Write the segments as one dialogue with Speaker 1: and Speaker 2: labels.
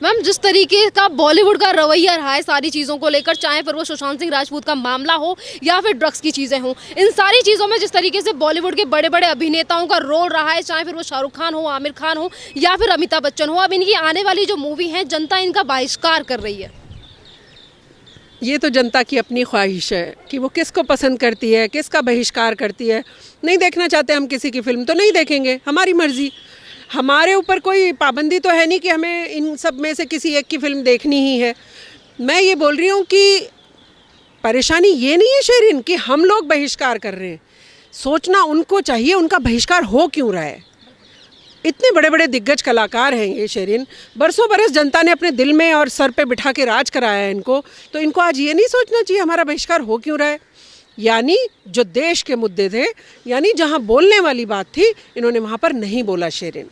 Speaker 1: Ma'am, जिस तरीके का बॉलीवुड का रवैया रहा है सारी चीज़ों को लेकर, चाहे फिर वो सुशांत सिंह राजपूत का मामला हो या फिर ड्रग्स की चीज़ें हों, इन सारी चीज़ों में जिस तरीके से बॉलीवुड के बड़े बड़े अभिनेताओं का रोल रहा है, चाहे फिर वो शाहरुख खान हो, आमिर खान हो या फिर अमिताभ बच्चन हो, अब इनकी आने वाली जो मूवी है जनता इनका बहिष्कार कर रही है।
Speaker 2: ये तो जनता की अपनी ख्वाहिश है कि वो किसको पसंद करती है, किसका बहिष्कार करती है। नहीं देखना चाहते हम किसी की फिल्म तो नहीं देखेंगे, हमारी मर्जी। हमारे ऊपर कोई पाबंदी तो है नहीं कि हमें इन सब में से किसी एक की फिल्म देखनी ही है। मैं ये बोल रही हूँ कि परेशानी ये नहीं है शेरिन कि हम लोग बहिष्कार कर रहे हैं, सोचना उनको चाहिए उनका बहिष्कार हो क्यों रहा है। इतने बड़े बड़े दिग्गज कलाकार हैं ये शेरिन, बरसों बरस जनता ने अपने दिल में और सर पे बिठा के राज कराया है इनको, तो इनको आज ये नहीं सोचना चाहिए हमारा बहिष्कार हो क्यों रहा है। यानी जो देश के मुद्दे थे, यानी जहाँ बोलने वाली बात थी, इन्होंने वहाँ पर नहीं बोला शेरिन।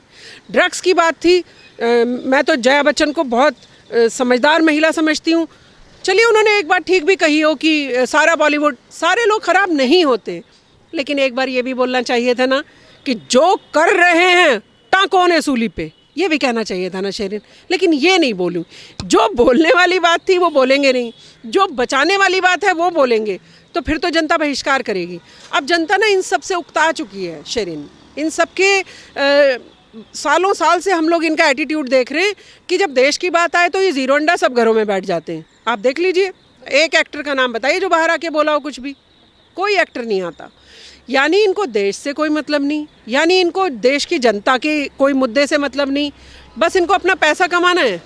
Speaker 2: ड्रग्स की बात थी, मैं तो जया बच्चन को बहुत समझदार महिला समझती हूँ। चलिए उन्होंने एक बात ठीक भी कही हो कि सारा बॉलीवुड, सारे लोग ख़राब नहीं होते, लेकिन एक बार ये भी बोलना चाहिए था ना कि जो कर रहे हैं टाँकों ने सूली पे, ये भी कहना चाहिए था ना शेरिन। लेकिन ये नहीं बोलूँ, जो बोलने वाली बात थी वो बोलेंगे नहीं, जो बचाने वाली बात है वो बोलेंगे, तो फिर तो जनता बहिष्कार करेगी। अब जनता ना इन सब से उकता चुकी है शेरिन, इन सब के सालों साल से हम लोग इनका एटीट्यूड देख रहे हैं कि जब देश की बात आए तो ये जीरो अंडा सब घरों में बैठ जाते हैं। आप देख लीजिए, एक एक्टर का नाम बताइए जो बाहर आके बोला हो कुछ भी, कोई एक्टर नहीं आता। यानी इनको देश से कोई मतलब नहीं, यानी इनको देश की जनता के कोई मुद्दे से मतलब नहीं, बस इनको अपना पैसा कमाना है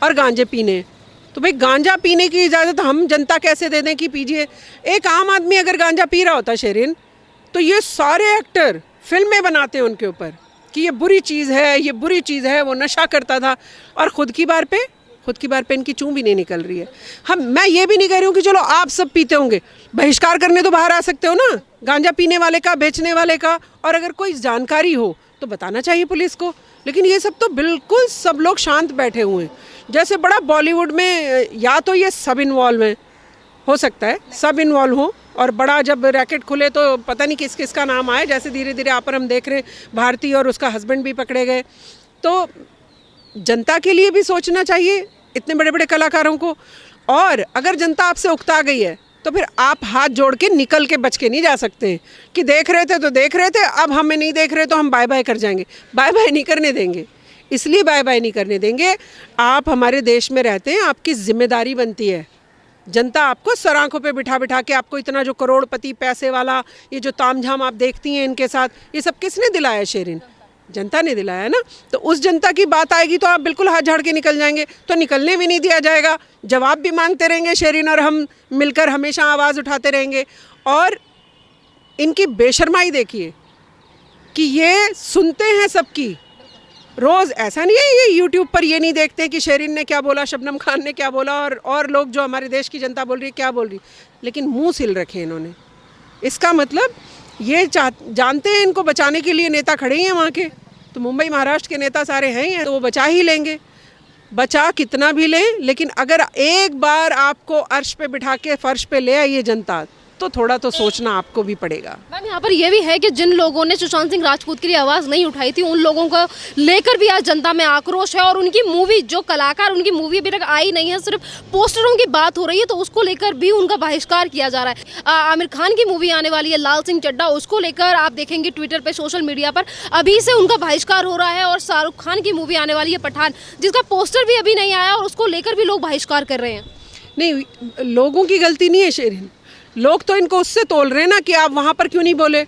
Speaker 2: और गांजे पीने। तो भाई गांजा पीने की इजाज़त हम जनता कैसे दे दें कि पीजिए। एक आम आदमी अगर गांजा पी रहा होता शेरिन, तो ये सारे एक्टर फिल्में बनाते हैं उनके ऊपर कि ये बुरी चीज़ है, ये बुरी चीज़ है, वो नशा करता था, और खुद की बार पे इनकी चूं भी नहीं निकल रही है। मैं ये भी नहीं कह रही हूँ कि चलो आप सब पीते होंगे, बहिष्कार करने तो बाहर आ सकते हो ना, गांजा पीने वाले का, बेचने वाले का, और अगर कोई जानकारी हो तो बताना चाहिए पुलिस को। लेकिन ये सब तो बिल्कुल सब लोग शांत बैठे हुए हैं, जैसे बड़ा बॉलीवुड में या तो ये सब इन्वॉल्व हैं, हो सकता है सब इन्वॉल्व हो, और बड़ा जब रैकेट खुले तो पता नहीं किस किस का नाम आए, जैसे धीरे धीरे आप पर हम देख रहे हैं भारती और उसका हस्बैंड भी पकड़े गए। तो जनता के लिए भी सोचना चाहिए, इतने बड़े बड़े कलाकारों को। और अगर जनता आपसे उकता गई है तो फिर आप हाथ जोड़ के निकल के बच के नहीं जा सकते कि देख रहे थे तो देख रहे थे, अब हमें नहीं देख रहे तो हम बाय बाय कर जाएंगे। बाय बाय नहीं करने देंगे, इसलिए बाय बाय नहीं करने देंगे, आप हमारे देश में रहते हैं, आपकी जिम्मेदारी बनती है। जनता आपको सर आंखों पे बिठा बिठा के, आपको इतना जो करोड़पति पैसे वाला ये जो तामझाम आप देखती हैं इनके साथ, ये सब किसने दिलाया शेरिन? जनता ने दिलाया है ना। तो उस जनता की बात आएगी तो आप बिल्कुल हाथ झाड़ के निकल जाएंगे, तो निकलने भी नहीं दिया जाएगा, जवाब भी मांगते रहेंगे शेरिन, और हम मिलकर हमेशा आवाज़ उठाते रहेंगे। और इनकी बेशर्माई देखिए कि ये सुनते हैं सबकी रोज़, ऐसा नहीं है ये यूट्यूब पर ये नहीं देखते कि शेरिन ने क्या बोला, शबनम खान ने क्या बोला, और लोग जो हमारे देश की जनता बोल रही है क्या बोल रही, लेकिन मुंह सिल रखे इन्होंने। इसका मतलब ये जानते हैं इनको बचाने के लिए नेता खड़े ही हैं वहाँ के, तो मुंबई महाराष्ट्र के नेता सारे हैं ही, तो वो बचा ही लेंगे, बचा कितना भी लें। लेकिन अगर एक बार आपको अर्श पे बिठा के फर्श पे ले आई ये जनता, तो थोड़ा तो सोचना आपको भी पड़ेगा।
Speaker 1: मैम, यहाँ पर यह भी है कि जिन लोगों ने सुशांत सिंह राजपूत के लिए आवाज़ नहीं उठाई थी, उन लोगों को लेकर भी आज जनता में आक्रोश है, और उनकी मूवी, जो कलाकार, उनकी मूवी अभी तक आई नहीं है, सिर्फ पोस्टरों की बात हो रही है, तो उसको लेकर भी उनका बहिष्कार किया जा रहा है। आमिर खान की मूवी आने वाली है लाल सिंह चड्ढा, उसको लेकर आप देखेंगे ट्विटर पर, सोशल मीडिया पर अभी से उनका बहिष्कार हो रहा है। और शाहरुख खान की मूवी आने वाली है पठान, जिसका पोस्टर भी अभी नहीं आया, और उसको लेकर भी लोग बहिष्कार कर रहे हैं।
Speaker 2: नहीं, लोगों की गलती नहीं है शेरिन, लोग तो इनको उससे तोल रहे हैं ना कि आप वहाँ पर क्यों नहीं बोले।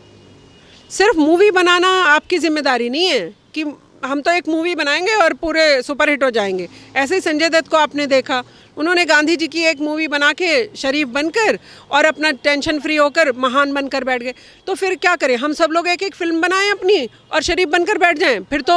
Speaker 2: सिर्फ मूवी बनाना आपकी जिम्मेदारी नहीं है कि हम तो एक मूवी बनाएंगे और पूरे सुपरहिट हो जाएंगे। ऐसे ही संजय दत्त को आपने देखा, उन्होंने गांधी जी की एक मूवी बना के शरीफ बनकर और अपना टेंशन फ्री होकर महान बनकर बैठ गए। तो फिर क्या करें, हम सब लोग एक एक फिल्म बनाएं अपनी और शरीफ बनकर बैठ जाएं? फिर तो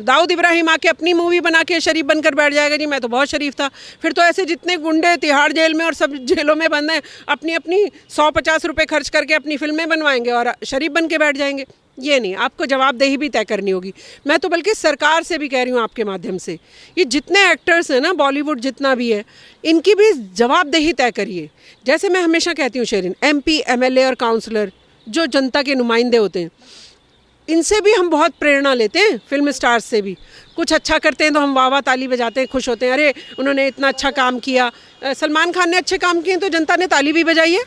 Speaker 2: दाऊद इब्राहिम आके अपनी मूवी बना के शरीफ बनकर बैठ जाएगा, जी मैं तो बहुत शरीफ था। फिर तो ऐसे जितने गुंडे तिहाड़ जेल में और सब जेलों में बंद हैं, अपनी अपनी 150 रुपये खर्च करके अपनी फिल्में बनवाएंगे और शरीफ बन के बैठ जाएंगे। ये नहीं, आपको जवाबदेही भी तय करनी होगी। मैं तो बल्कि सरकार से भी कह रही हूँ आपके माध्यम से, ये जितने एक्टर्स हैं ना, बॉलीवुड जितना भी है, इनकी भी जवाबदेही तय करिए। जैसे मैं हमेशा कहती हूँ शेरिन, MP, MLA और काउंसलर जो जनता के नुमाइंदे होते हैं, इनसे भी हम बहुत प्रेरणा लेते हैं, फिल्म स्टार्स से भी। कुछ अच्छा करते हैं तो हम वाह वाह ताली बजाते हैं, खुश होते हैं, अरे उन्होंने इतना अच्छा काम किया। सलमान खान ने अच्छे काम किए तो जनता ने ताली भी बजाई है,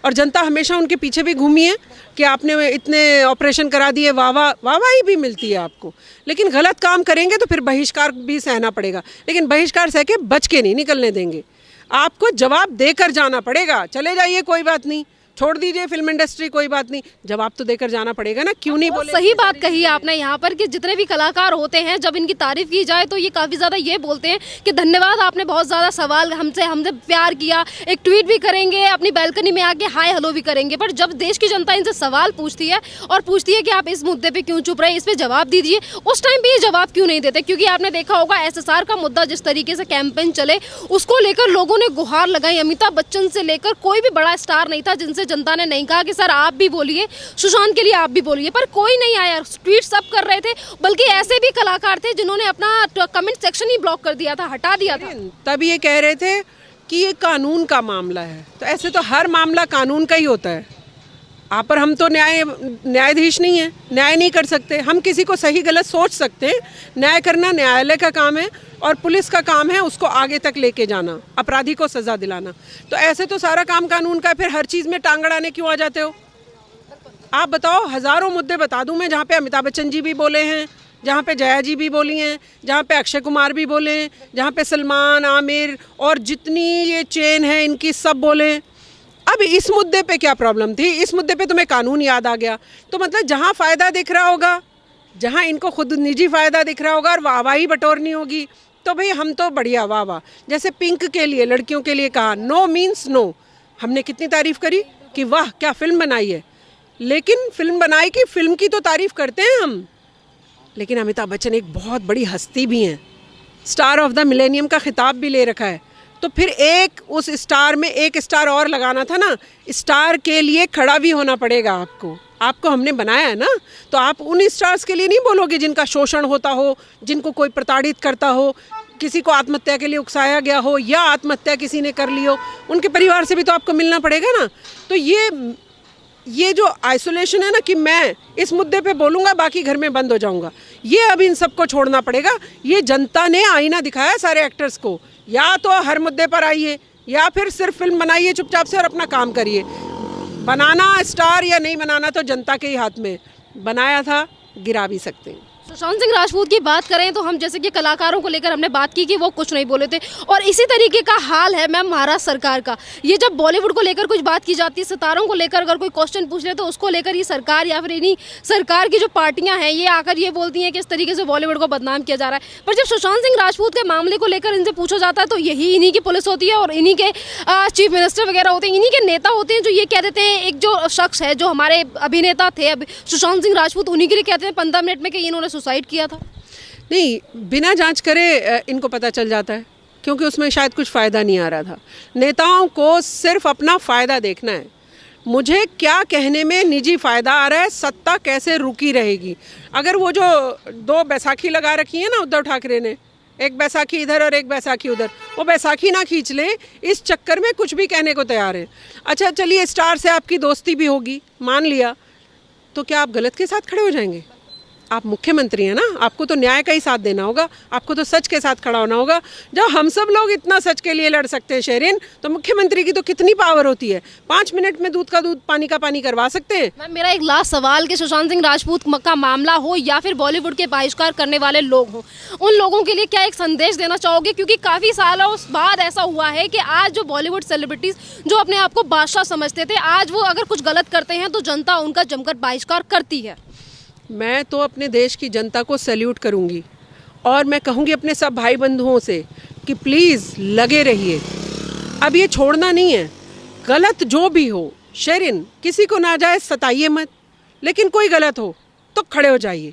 Speaker 2: और जनता हमेशा उनके पीछे भी घूमी है कि आपने इतने ऑपरेशन करा दिए, वाह वाह ही भी मिलती है आपको। लेकिन गलत काम करेंगे तो फिर बहिष्कार भी सहना पड़ेगा, लेकिन बहिष्कार सह के बच के नहीं निकलने देंगे, आपको जवाब देकर जाना पड़ेगा। चले जाइए कोई बात नहीं, छोड़ दीजिए फिल्म इंडस्ट्री, कोई बात नहीं, जवाब तो देकर जाना पड़ेगा ना, क्यों नहीं बोले।
Speaker 1: सही बात कही है आपने यहाँ पर कि जितने भी कलाकार होते हैं जब इनकी तारीफ की जाए तो ये काफ़ी ज़्यादा ये बोलते हैं कि धन्यवाद, आपने बहुत ज़्यादा सवाल हमसे प्यार किया, एक ट्वीट भी करेंगे, अपनी बैल्कनी में आके हाय हेलो भी करेंगे। पर जब देश की जनता इनसे सवाल पूछती है और पूछती है कि आप इस मुद्दे पर क्यों चुप रहे, इस पर जवाब दीजिए, उस टाइम भी ये जवाब क्यों नहीं देते? क्योंकि आपने देखा होगा SSR का मुद्दा जिस तरीके से कैंपेन चले उसको लेकर लोगों ने गुहार लगाई। अमिताभ बच्चन से लेकर कोई भी बड़ा स्टार नहीं था जिनसे जनता ने नहीं कहा कि सर आप भी बोलिए, सुशांत के लिए आप भी बोलिए, पर कोई नहीं आया। ट्वीट सब कर रहे थे, बल्कि ऐसे भी कलाकार थे जिन्होंने अपना कमेंट सेक्शन ही ब्लॉक कर दिया था, हटा दिया था।
Speaker 2: तब ये कह रहे थे कि ये कानून का मामला है, तो ऐसे तो हर मामला कानून का ही होता है। आप पर हम तो न्यायाधीश नहीं है, न्याय नहीं कर सकते। हम किसी को सही गलत सोच सकते हैं, न्याय करना न्यायालय का काम है और पुलिस का काम है उसको आगे तक लेके जाना, अपराधी को सज़ा दिलाना। तो ऐसे तो सारा काम कानून का है, फिर हर चीज़ में टांग अड़ाने क्यों आ जाते हो? आप बताओ, हज़ारों मुद्दे बता दूं मैं जहाँ पे अमिताभ बच्चन जी भी बोले हैं, जहाँ पे जया जी भी बोली हैं, जहाँ पे अक्षय कुमार भी बोले हैं, जहाँ पे सलमान, आमिर और जितनी ये चेन है इनकी सब बोले। अब इस मुद्दे पे क्या प्रॉब्लम थी? इस मुद्दे पे तुम्हें कानून याद आ गया, तो मतलब जहाँ फ़ायदा दिख रहा होगा, जहाँ इनको खुद निजी फ़ायदा दिख रहा होगा और वाहवाही बटोरनी होगी, तो भाई हम तो बढ़िया वाह वाह। जैसे पिंक के लिए, लड़कियों के लिए कहा नो मीन्स नो, हमने कितनी तारीफ़ करी कि वाह क्या फ़िल्म बनाई है, लेकिन फिल्म बनाई की फिल्म की तो तारीफ़ करते हैं हम। लेकिन अमिताभ बच्चन एक बहुत बड़ी हस्ती भी हैं, स्टार ऑफ द मिलेनियम का खिताब भी ले रखा है, तो फिर एक उस स्टार में एक स्टार और लगाना था ना। स्टार के लिए खड़ा भी होना पड़ेगा आपको हमने बनाया है ना, तो आप उन स्टार्स के लिए नहीं बोलोगे जिनका शोषण होता हो, जिनको कोई प्रताड़ित करता हो, किसी को आत्महत्या के लिए उकसाया गया हो या आत्महत्या किसी ने कर ली हो, उनके परिवार से भी तो आपको मिलना पड़ेगा ना। तो ये जो आइसोलेशन है ना कि मैं इस मुद्दे पे बोलूँगा बाकी घर में बंद हो जाऊँगा, ये अब इन सबको छोड़ना पड़ेगा। ये जनता ने आईना दिखाया सारे एक्टर्स को, या तो हर मुद्दे पर आइए या फिर सिर्फ फिल्म बनाइए चुपचाप से और अपना काम करिए। बनाना स्टार या नहीं बनाना तो जनता के ही हाथ में, बनाया था गिरा भी सकते हैं।
Speaker 1: सुशांत सिंह राजपूत की बात करें तो हम जैसे कि कलाकारों को लेकर हमने बात की कि वो कुछ नहीं बोले थे, और इसी तरीके का हाल है मैम महाराष्ट्र सरकार का। ये जब बॉलीवुड को लेकर कुछ बात की जाती है, सितारों को लेकर अगर कोई क्वेश्चन पूछ ले तो उसको लेकर ये सरकार या फिर इन्हीं सरकार की जो पार्टियां हैं ये आकर ये बोलती हैं कि इस तरीके से बॉलीवुड को बदनाम किया जा रहा है। पर जब सुशांत सिंह राजपूत के मामले को लेकर इनसे पूछा जाता है तो यही इन्हीं की पुलिस होती है और इन्हीं के चीफ मिनिस्टर वगैरह होते हैं, इन्हीं के नेता होते हैं जो ये कह देते हैं। एक जो शख्स है जो हमारे अभिनेता थे सुशांत सिंह राजपूत, उन्हीं के लिए कहते हैं 15 मिनट में कि इन्होंने सुसाइड किया था।
Speaker 2: नहीं, बिना जांच करे इनको पता चल जाता है, क्योंकि उसमें शायद कुछ फ़ायदा नहीं आ रहा था। नेताओं को सिर्फ अपना फ़ायदा देखना है, मुझे क्या कहने में निजी फ़ायदा आ रहा है, सत्ता कैसे रुकी रहेगी। अगर वो जो 2 बैसाखी लगा रखी है ना उद्धव ठाकरे ने, एक बैसाखी इधर और एक बैसाखी उधर, वो बैसाखी ना खींच लें, इस चक्कर में कुछ भी कहने को तैयार हैं। अच्छा चलिए, स्टार से आपकी दोस्ती भी होगी, मान लिया, तो क्या आप गलत के साथ खड़े हो जाएंगे? आप मुख्यमंत्री हैं ना, आपको तो न्याय का ही साथ देना होगा, आपको तो सच के साथ खड़ा होना होगा। जब हम सब लोग इतना सच के लिए लड़ सकते हैं शेरिन, तो मुख्यमंत्री की तो कितनी पावर होती है, 5 मिनट में दूध का दूध पानी का पानी करवा सकते हैं।
Speaker 1: मैम मेरा एक लास्ट सवाल कि सुशांत सिंह राजपूत का मामला हो या फिर बॉलीवुड के बहिष्कार करने वाले लोग हों, उन लोगों के लिए क्या एक संदेश देना चाहोगे? क्योंकि काफ़ी सालों बाद ऐसा हुआ है कि आज जो बॉलीवुड सेलिब्रिटीज़ जो अपने आप को बादशाह समझते थे, आज वो अगर कुछ गलत करते हैं तो जनता उनका जमकर बहिष्कार करती है।
Speaker 2: मैं तो अपने देश की जनता को सैल्यूट करूंगी और मैं कहूंगी अपने सब भाई बंधुओं से कि प्लीज़ लगे रहिए, अब ये छोड़ना नहीं है। गलत जो भी हो शेरिन, किसी को नाजायज़ सताइए मत, लेकिन कोई गलत हो तो खड़े हो जाइए।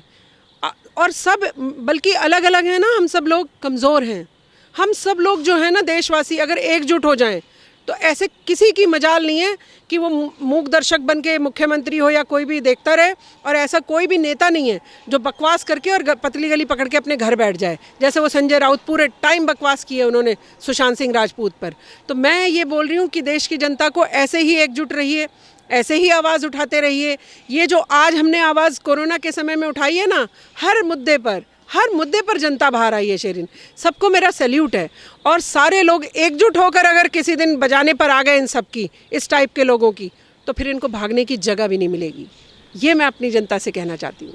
Speaker 2: और सब, बल्कि अलग अलग हैं ना, हम सब लोग कमज़ोर हैं, हम सब लोग जो है ना देशवासी अगर एकजुट हो जाएं तो ऐसे किसी की मजाल नहीं है कि वो मूक दर्शक बन के मुख्यमंत्री हो या कोई भी देखता रहे। और ऐसा कोई भी नेता नहीं है जो बकवास करके और पतली गली पकड़ के अपने घर बैठ जाए, जैसे वो संजय राउत पूरे टाइम बकवास किए उन्होंने सुशांत सिंह राजपूत पर। तो मैं ये बोल रही हूँ कि देश की जनता को ऐसे ही एकजुट रहिए, ऐसे ही आवाज़ उठाते रहिए। ये जो आज हमने आवाज़ कोरोना के समय में उठाई है ना, हर मुद्दे पर जनता बाहर आई है शेरिन। सबको मेरा सैल्यूट है। और सारे लोग एकजुट होकर अगर किसी दिन बजाने पर आ गए इन सब की, इस टाइप के लोगों की, तो फिर इनको भागने की जगह भी नहीं मिलेगी। ये मैं अपनी जनता से कहना चाहती हूँ।